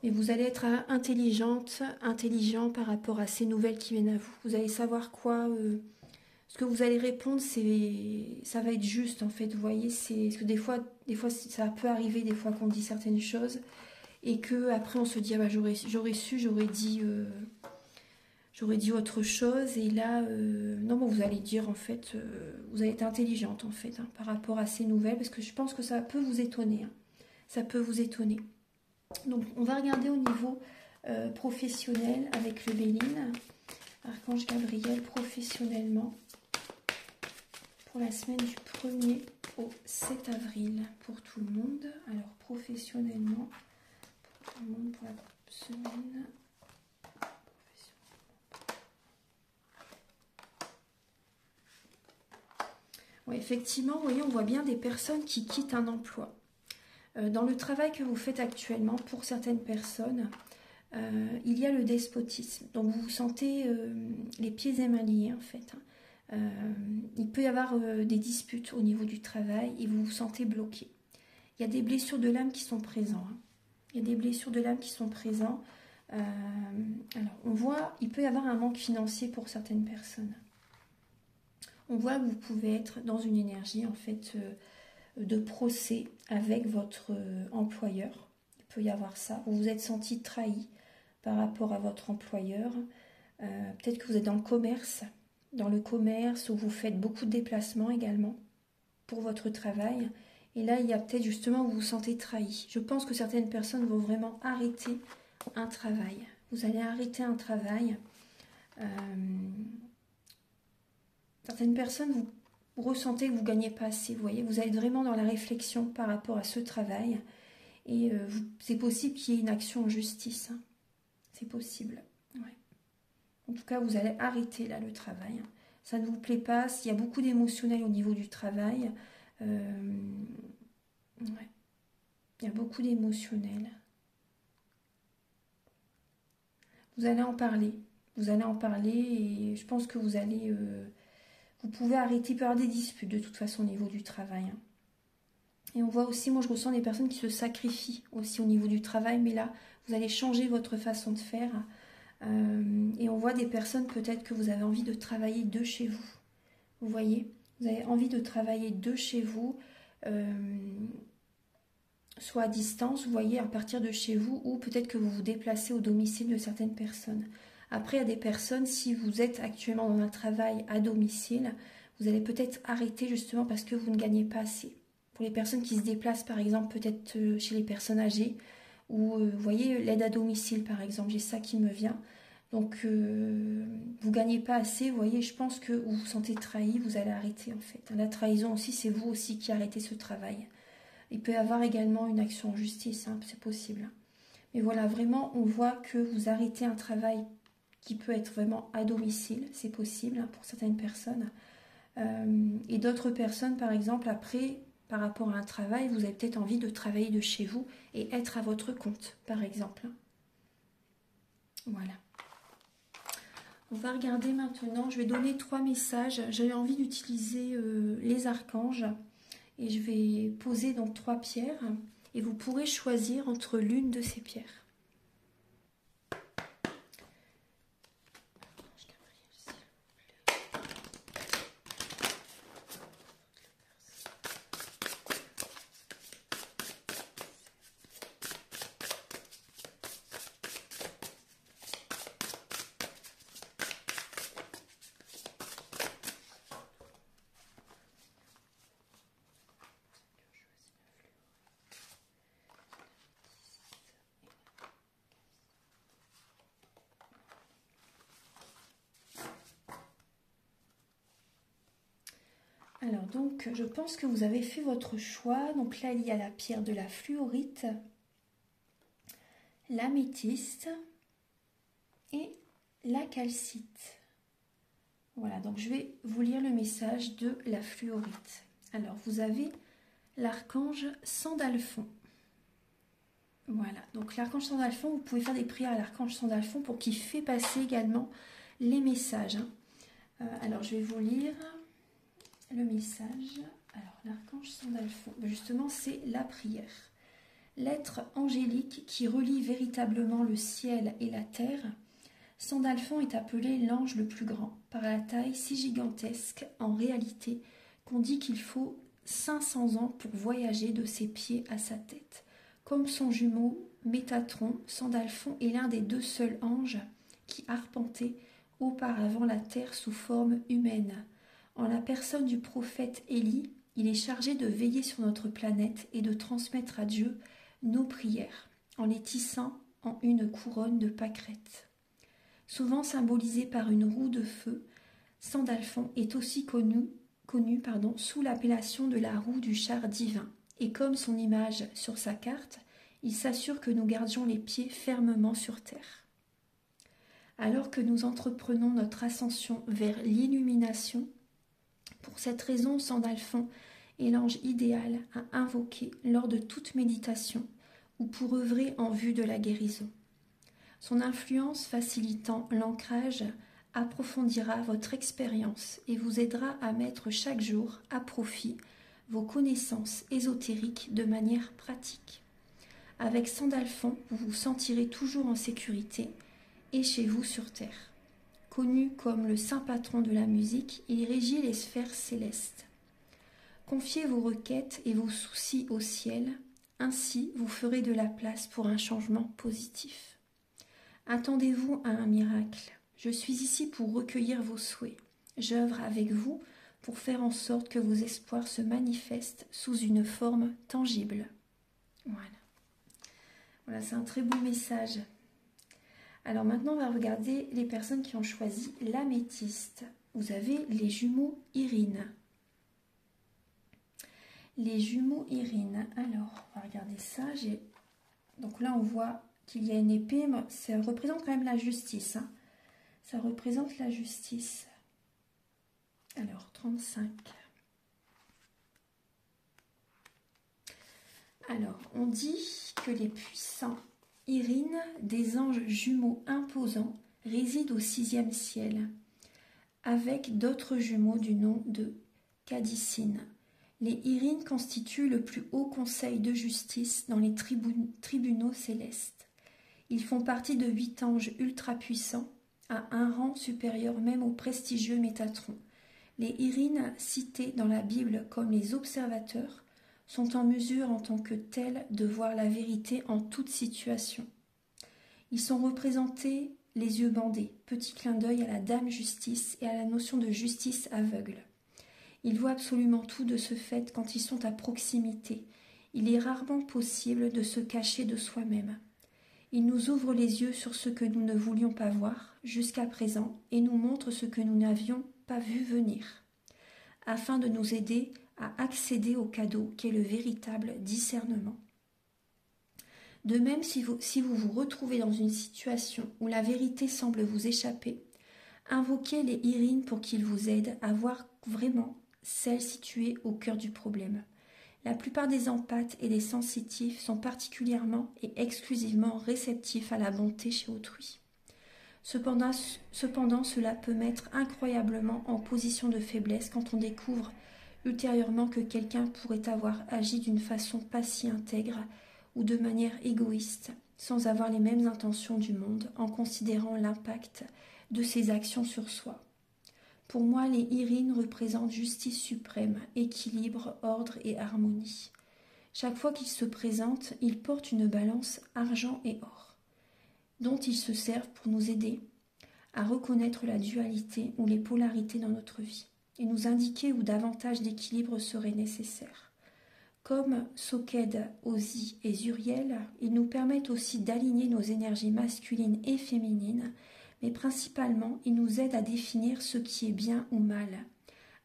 Mais vous allez être intelligente, intelligent par rapport à ces nouvelles qui viennent à vous. Vous allez savoir quoi. Ce que vous allez répondre, ça va être juste en fait. Vous voyez, parce que des fois, ça peut arriver des fois qu'on dit certaines choses et que après on se dit ah bah j'aurais su, j'aurais dit autre chose. Et là, non, bon, vous allez dire en fait, vous allez être intelligente en fait hein, par rapport à ces nouvelles parce que je pense que ça peut vous étonner. Hein. Ça peut vous étonner. Donc on va regarder au niveau professionnel avec le Béline. Archange Gabriel professionnellement pour la semaine du 1er au 7 avril pour tout le monde. Alors professionnellement, pour tout le monde pour la semaine. Ouais, effectivement, vous voyez, on voit bien des personnes qui quittent un emploi. Dans le travail que vous faites actuellement, pour certaines personnes, il y a le despotisme. Donc vous vous sentez les pieds et mains liés en fait. Il peut y avoir des disputes au niveau du travail et vous vous sentez bloqué. Il y a des blessures de l'âme qui sont présentes. Hein. Il y a des blessures de l'âme qui sont présentes. Alors on voit, il peut y avoir un manque financier pour certaines personnes. On voit que vous pouvez être dans une énergie en fait de procès avec votre employeur. Il peut y avoir ça. Vous vous êtes senti trahi par rapport à votre employeur. Peut-être que vous êtes dans le commerce où vous faites beaucoup de déplacements également pour votre travail. Et là, il y a peut-être justement où vous vous sentez trahi. Je pense que certaines personnes vont vraiment arrêter un travail. Vous allez arrêter un travail. Certaines personnes, vous ressentez que vous ne gagnez pas assez. Vous voyez, vous êtes vraiment dans la réflexion par rapport à ce travail. Et c'est possible qu'il y ait une action en justice. Hein. C'est possible. Ouais. En tout cas, vous allez arrêter là le travail. Ça ne vous plaît pas. Il y a beaucoup d'émotionnel au niveau du travail. Ouais. Il y a beaucoup d'émotionnel. Vous allez en parler. Vous allez en parler et je pense que vous allez... vous pouvez arrêter par des disputes de toute façon au niveau du travail. Hein. Et on voit aussi, moi je ressens des personnes qui se sacrifient aussi au niveau du travail, mais là, vous allez changer votre façon de faire. Et on voit des personnes peut-être que vous avez envie de travailler de chez vous. Vous voyez, vous avez envie de travailler de chez vous, soit à distance, vous voyez, à partir de chez vous, ou peut-être que vous vous déplacez au domicile de certaines personnes. Après, il y a des personnes, si vous êtes actuellement dans un travail à domicile, vous allez peut-être arrêter justement parce que vous ne gagnez pas assez. Pour les personnes qui se déplacent, par exemple, peut-être chez les personnes âgées, ou vous voyez, l'aide à domicile, par exemple, j'ai ça qui me vient. Donc, vous ne gagnez pas assez, vous voyez, je pense que vous vous sentez trahi, vous allez arrêter en fait. La trahison aussi, c'est vous aussi qui arrêtez ce travail. Il peut y avoir également une action en justice, hein, c'est possible. Mais voilà, vraiment, on voit que vous arrêtez un travail qui peut être vraiment à domicile, c'est possible hein, pour certaines personnes. Et d'autres personnes, par exemple, après, par rapport à un travail, vous avez peut-être envie de travailler de chez vous et être à votre compte, par exemple. Voilà. On va regarder maintenant, je vais donner 3 messages. J'ai envie d'utiliser les archanges et je vais poser donc 3 pierres et vous pourrez choisir entre l'une de ces pierres. Alors donc, je pense que vous avez fait votre choix. Donc là, il y a la pierre de la fluorite, l'améthyste et la calcite. Voilà, donc je vais vous lire le message de la fluorite. Alors, vous avez l'archange Sandalphon. Voilà, donc l'archange Sandalphon, vous pouvez faire des prières à l'archange Sandalphon pour qu'il fait passer également les messages. Alors, je vais vous lire le message. Alors, l'archange Sandalphon, justement, c'est la prière. L'être angélique qui relie véritablement le ciel et la terre, Sandalphon est appelé l'ange le plus grand, par la taille si gigantesque en réalité qu'on dit qu'il faut 500 ans pour voyager de ses pieds à sa tête. Comme son jumeau Métatron, Sandalphon est l'un des 2 seuls anges qui arpentaient auparavant la terre sous forme humaine. En la personne du prophète Élie, il est chargé de veiller sur notre planète et de transmettre à Dieu nos prières, en les tissant en une couronne de pâquerettes. Souvent symbolisé par une roue de feu, Sandalphon est aussi connu sous l'appellation de la roue du char divin. Et comme son image sur sa carte, il s'assure que nous gardions les pieds fermement sur terre. Alors que nous entreprenons notre ascension vers l'illumination, pour cette raison, Sandalphon est l'ange idéal à invoquer lors de toute méditation ou pour œuvrer en vue de la guérison. Son influence facilitant l'ancrage approfondira votre expérience et vous aidera à mettre chaque jour à profit vos connaissances ésotériques de manière pratique. Avec Sandalphon, vous vous sentirez toujours en sécurité et chez vous sur Terre. Connu comme le saint patron de la musique, il régit les sphères célestes. Confiez vos requêtes et vos soucis au ciel, ainsi vous ferez de la place pour un changement positif. Attendez-vous à un miracle. Je suis ici pour recueillir vos souhaits. J'œuvre avec vous pour faire en sorte que vos espoirs se manifestent sous une forme tangible. Voilà, c'est un très beau message. Alors maintenant, on va regarder les personnes qui ont choisi l'améthyste. Vous avez les jumeaux Irine. Les jumeaux Irine. Alors, on va regarder ça. Donc là, on voit qu'il y a une épée, mais ça représente quand même la justice. Ça représente la justice. Alors, 35. Alors, on dit que les puissants Irine, des anges jumeaux imposants, résident au 6e ciel, avec d'autres jumeaux du nom de Cadicine. Les Irines constituent le plus haut conseil de justice dans les tribunaux célestes. Ils font partie de 8 anges ultra-puissants, à un rang supérieur même au prestigieux Métatron. Les Irines, cités dans la Bible comme les observateurs, sont en mesure en tant que tels de voir la vérité en toute situation. Ils sont représentés les yeux bandés, petit clin d'œil à la Dame Justice et à la notion de justice aveugle. Ils voient absolument tout de ce fait quand ils sont à proximité. Il est rarement possible de se cacher de soi-même. Ils nous ouvrent les yeux sur ce que nous ne voulions pas voir jusqu'à présent et nous montrent ce que nous n'avions pas vu venir, afin de nous aider à accéder au cadeau qu'est le véritable discernement. De même, si vous vous retrouvez dans une situation où la vérité semble vous échapper, invoquez les Irines pour qu'ils vous aident à voir vraiment celle située au cœur du problème. La plupart des empathes et des sensitifs sont particulièrement et exclusivement réceptifs à la bonté chez autrui. Cependant, cela peut mettre incroyablement en position de faiblesse quand on découvre ultérieurement que quelqu'un pourrait avoir agi d'une façon pas si intègre ou de manière égoïste, sans avoir les mêmes intentions du monde, en considérant l'impact de ses actions sur soi. Pour moi, les Irines représentent justice suprême, équilibre, ordre et harmonie. Chaque fois qu'ils se présentent, ils portent une balance argent et or, dont ils se servent pour nous aider à reconnaître la dualité ou les polarités dans notre vie et nous indiquer où davantage d'équilibre serait nécessaire. Comme Soked, Ozi et Zuriel, ils nous permettent aussi d'aligner nos énergies masculines et féminines, mais principalement, ils nous aident à définir ce qui est bien ou mal,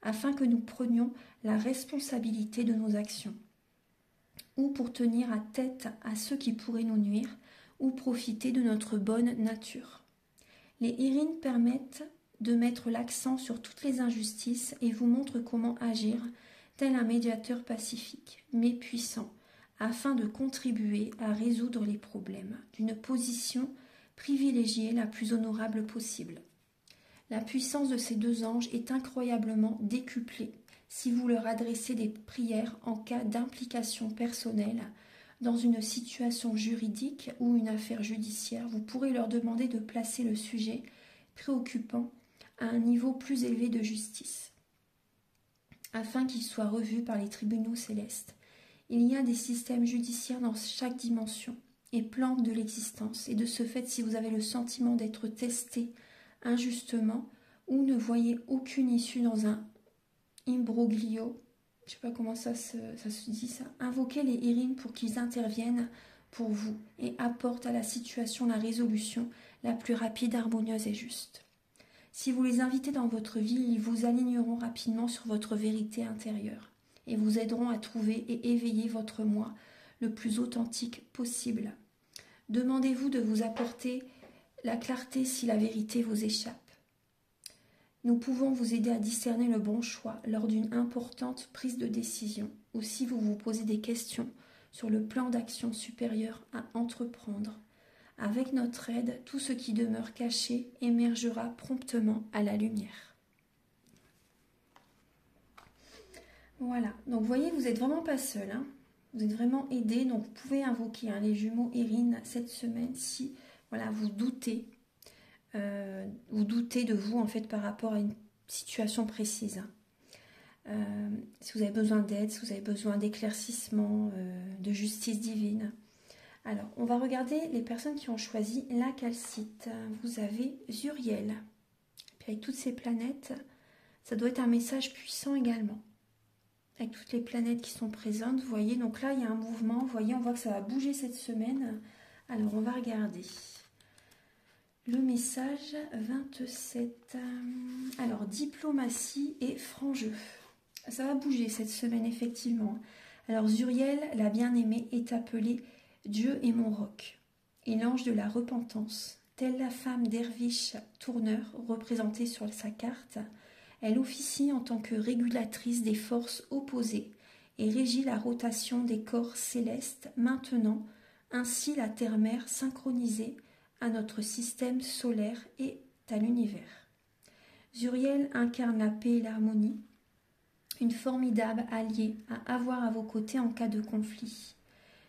afin que nous prenions la responsabilité de nos actions, ou pour tenir à tête à ceux qui pourraient nous nuire, ou profiter de notre bonne nature. Les Irines permettent de mettre l'accent sur toutes les injustices et vous montrent comment agir tel un médiateur pacifique, mais puissant, afin de contribuer à résoudre les problèmes d'une position privilégiée la plus honorable possible. La puissance de ces 2 anges est incroyablement décuplée si vous leur adressez des prières en cas d'implication personnelle dans une situation juridique ou une affaire judiciaire, vous pourrez leur demander de placer le sujet préoccupant à un niveau plus élevé de justice, afin qu'il soit revu par les tribunaux célestes. Il y a des systèmes judiciaires dans chaque dimension et plan de l'existence, et de ce fait, si vous avez le sentiment d'être testé injustement ou ne voyez aucune issue dans un imbroglio, je ne sais pas comment ça se dit ça, invoquez les Irines pour qu'ils interviennent pour vous et apportent à la situation la résolution la plus rapide, harmonieuse et juste. Si vous les invitez dans votre vie, ils vous aligneront rapidement sur votre vérité intérieure et vous aideront à trouver et éveiller votre moi le plus authentique possible. Demandez-vous de vous apporter la clarté si la vérité vous échappe. Nous pouvons vous aider à discerner le bon choix lors d'une importante prise de décision ou si vous vous posez des questions sur le plan d'action supérieur à entreprendre. Avec notre aide, tout ce qui demeure caché émergera promptement à la lumière. Voilà, donc vous voyez, vous n'êtes vraiment pas seul, hein. Vous êtes vraiment aidé, donc vous pouvez invoquer les jumeaux Irine cette semaine si voilà, vous doutez de vous en fait par rapport à une situation précise. Si vous avez besoin d'aide, si vous avez besoin d'éclaircissement, de justice divine. Alors, on va regarder les personnes qui ont choisi la calcite. Vous avez Zuriel. Puis avec toutes ces planètes, ça doit être un message puissant également. Avec toutes les planètes qui sont présentes, vous voyez, donc là il y a un mouvement, vous voyez, on voit que ça va bouger cette semaine. Alors on va regarder le message 27. Alors diplomatie et franc jeu, ça va bouger cette semaine effectivement. Alors Zuriel, la bien-aimée, est appelée Dieu est mon roc et l'ange de la repentance, telle la femme d'Herviche Tourneur représentée sur sa carte. Elle officie en tant que régulatrice des forces opposées et régit la rotation des corps célestes, maintenant ainsi la terre-mère synchronisée à notre système solaire et à l'univers. Zuriel incarne la paix et l'harmonie, une formidable alliée à avoir à vos côtés en cas de conflit,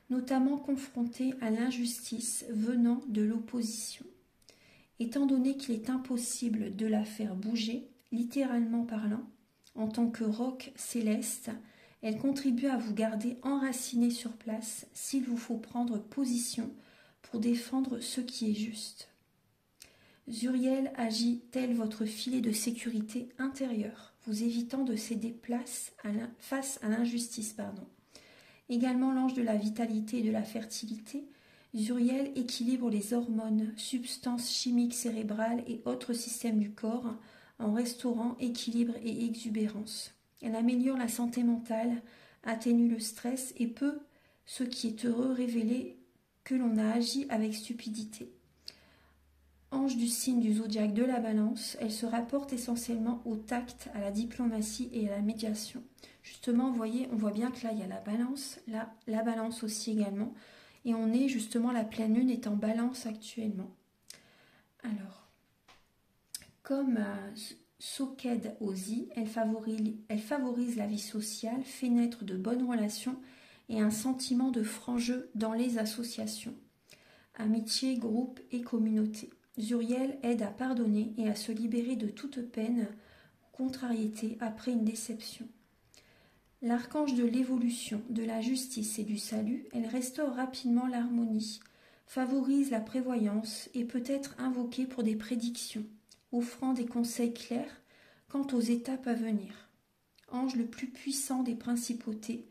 notamment confrontée à l'injustice venant de l'opposition. Étant donné qu'il est impossible de la faire bouger, littéralement parlant, en tant que roc céleste, elle contribue à vous garder enraciné sur place s'il vous faut prendre position pour défendre ce qui est juste. Zuriel agit tel votre filet de sécurité intérieure, vous évitant de céder place face à l'injustice. Également l'ange de la vitalité et de la fertilité, Zuriel équilibre les hormones, substances chimiques cérébrales et autres systèmes du corps, en restaurant équilibre et exubérance. Elle améliore la santé mentale, atténue le stress et peut, ce qui est heureux, révéler que l'on a agi avec stupidité. Ange du signe du zodiaque de la Balance, elle se rapporte essentiellement au tact, à la diplomatie et à la médiation. Justement, vous voyez, on voit bien que là, il y a la Balance, là, la Balance aussi également, et on est justement, la pleine lune est en Balance actuellement. Alors, comme Soked Ozi, elle favorise la vie sociale, fait naître de bonnes relations et un sentiment de franc jeu dans les associations, amitié, groupe et communauté. Zuriel aide à pardonner et à se libérer de toute peine ou contrariété après une déception. L'archange de l'évolution, de la justice et du salut, elle restaure rapidement l'harmonie, favorise la prévoyance et peut être invoquée pour des prédictions, offrant des conseils clairs quant aux étapes à venir. Ange le plus puissant des principautés,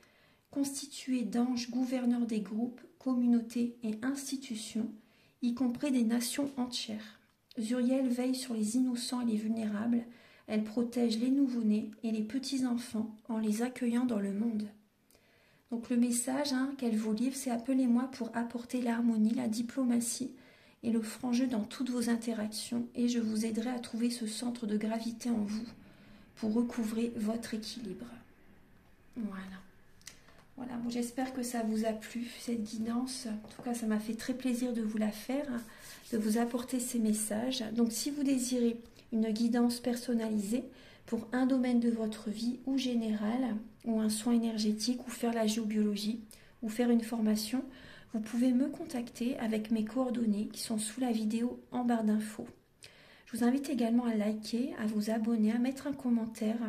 constitué d'anges gouverneurs des groupes, communautés et institutions, y compris des nations entières. Zuriel veille sur les innocents et les vulnérables, elle protège les nouveau-nés et les petits-enfants en les accueillant dans le monde. Donc le message qu'elle vous livre, c'est « Appelez-moi pour apporter l'harmonie, la diplomatie et le franc jeu dans toutes vos interactions et je vous aiderai à trouver ce centre de gravité en vous pour recouvrer votre équilibre. » Voilà, bon, j'espère que ça vous a plu, cette guidance. En tout cas, ça m'a fait très plaisir de vous la faire, de vous apporter ces messages. Donc, si vous désirez une guidance personnalisée pour un domaine de votre vie ou général, ou un soin énergétique, ou faire la géobiologie, ou faire une formation, vous pouvez me contacter avec mes coordonnées qui sont sous la vidéo en barre d'infos. Je vous invite également à liker, à vous abonner, à mettre un commentaire.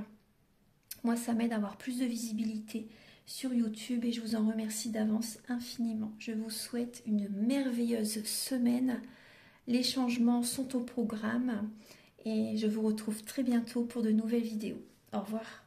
Moi, ça m'aide à avoir plus de visibilité sur YouTube et je vous en remercie d'avance infiniment. Je vous souhaite une merveilleuse semaine. Les changements sont au programme et je vous retrouve très bientôt pour de nouvelles vidéos. Au revoir.